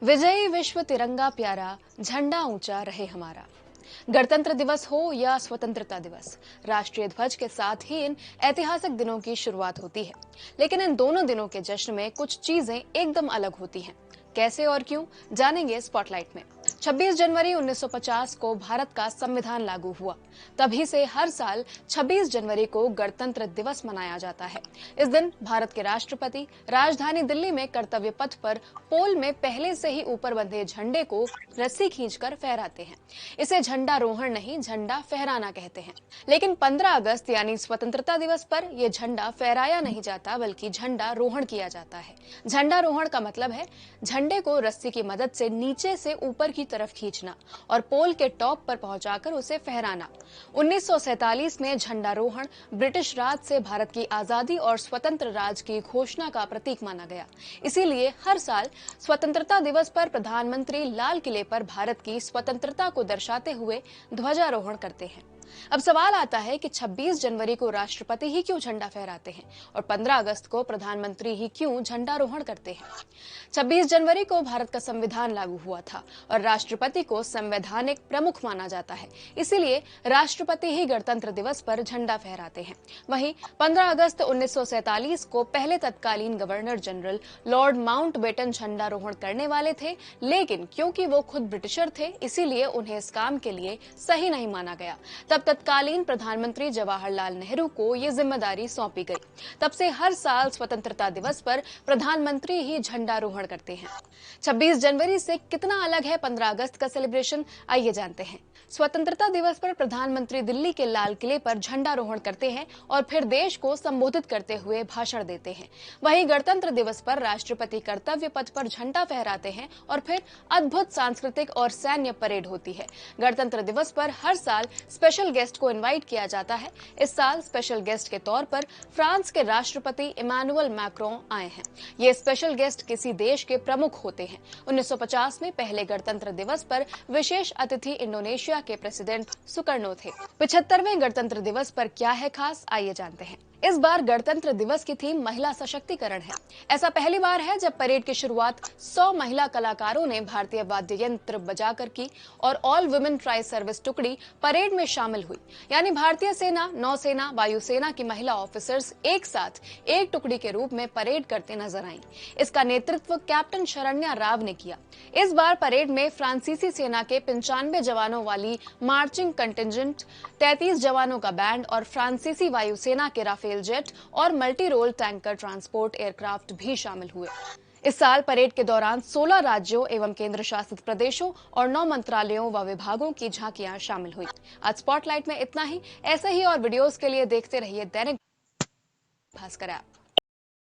विजयी विश्व तिरंगा प्यारा, झंडा ऊंचा रहे हमारा। गणतंत्र दिवस हो या स्वतंत्रता दिवस, राष्ट्रीय ध्वज के साथ ही इन ऐतिहासिक दिनों की शुरुआत होती है। लेकिन इन दोनों दिनों के जश्न में कुछ चीजें एकदम अलग होती हैं। कैसे और क्यों, जानेंगे स्पॉटलाइट में। 26 जनवरी 1950 को भारत का संविधान लागू हुआ। तभी से हर साल 26 जनवरी को गणतंत्र दिवस मनाया जाता है। इस दिन भारत के राष्ट्रपति राजधानी दिल्ली में कर्तव्य पथ पर पोल में पहले से ही ऊपर बंधे झंडे को रस्सी खींचकर फहराते हैं। इसे झंडा रोहण नहीं, झंडा फहराना कहते हैं। लेकिन 15 अगस्त यानी स्वतंत्रता दिवस पर यह झंडा फहराया नहीं जाता, बल्कि झंडा रोहण किया जाता है। झंडा रोहण का मतलब है झंडे को रस्सी की मदद से नीचे से ऊपर की तरफ खींचना और पोल के टॉप पर पहुंचाकर उसे फहराना। 1947 में झंडारोहण ब्रिटिश राज से भारत की आजादी और स्वतंत्र राज की घोषणा का प्रतीक माना गया। इसीलिए हर साल स्वतंत्रता दिवस पर प्रधानमंत्री लाल किले पर भारत की स्वतंत्रता को दर्शाते हुए ध्वजारोहण करते हैं। अब सवाल आता है कि 26 जनवरी को राष्ट्रपति ही क्यों झंडा फहराते हैं और 15 अगस्त को प्रधानमंत्री ही क्यों झंडारोहण करते हैं। 26 जनवरी को भारत का संविधान लागू हुआ था और राष्ट्रपति को संवैधानिक प्रमुख माना जाता है। इसीलिए राष्ट्रपति ही गणतंत्र दिवस पर झंडा फहराते हैं। वहीं 15 अगस्त 1947 को पहले तत्कालीन गवर्नर जनरल लॉर्ड माउंटबेटन झंडारोहण करने वाले थे, लेकिन क्योंकि वो खुद ब्रिटिशर थे, इसीलिए उन्हें इस काम के लिए सही नहीं माना गया। तब तत्कालीन प्रधानमंत्री जवाहरलाल नेहरू को ये जिम्मेदारी सौंपी गई। तब से हर साल स्वतंत्रता दिवस पर प्रधानमंत्री ही झंडारोहण करते हैं। 26 जनवरी से कितना अलग है 15 अगस्त का सेलिब्रेशन, आइए जानते हैं। स्वतंत्रता दिवस पर प्रधानमंत्री दिल्ली के लाल किले पर झंडारोहण करते हैं और फिर देश को संबोधित करते हुए भाषण देते हैं। वहीं गणतंत्र दिवस पर राष्ट्रपति कर्तव्य पथ पर झंडा फहराते हैं और फिर अद्भुत सांस्कृतिक और सैन्य परेड होती है। गणतंत्र दिवस पर हर साल स्पेशल गेस्ट को इनवाइट किया जाता है। इस साल स्पेशल गेस्ट के तौर पर फ्रांस के राष्ट्रपति इमानुएल मैक्रों आए हैं। ये स्पेशल गेस्ट किसी देश के प्रमुख होते हैं। 1950 में पहले गणतंत्र दिवस पर विशेष अतिथि इंडोनेशिया के प्रेसिडेंट सुकर्नो थे। 75वें गणतंत्र दिवस पर क्या है खास, आइए जानते हैं। इस बार गणतंत्र दिवस की थीम महिला सशक्तिकरण है। ऐसा पहली बार है जब परेड की शुरुआत 100 महिला कलाकारों ने भारतीय वाद्य यंत्र बजाकर की और ऑल वुमेन ट्राई सर्विस टुकड़ी परेड में शामिल हुई। यानी भारतीय सेना, नौसेना, वायुसेना की महिला ऑफिसर्स एक साथ एक टुकड़ी के रूप में परेड करते नजर आईं। इसका नेतृत्व कैप्टन शरण्या राव ने किया। इस बार परेड में फ्रांसीसी सेना के 95 जवानों वाली मार्चिंग कंटिंजेंट, 33 जवानों का बैंड और फ्रांसीसी वायुसेना के राफेल जेट और multi role tanker transport aircraft भी शामिल हुए। इस साल परेड के दौरान 16 राज्यों एवं केंद्र शासित प्रदेशों और 9 मंत्रालयों व विभागों की झांकियां शामिल हुई। आज स्पॉटलाइट में इतना ही। ऐसे ही और वीडियोस के लिए देखते रहिए दैनिक भास्कर ऐप।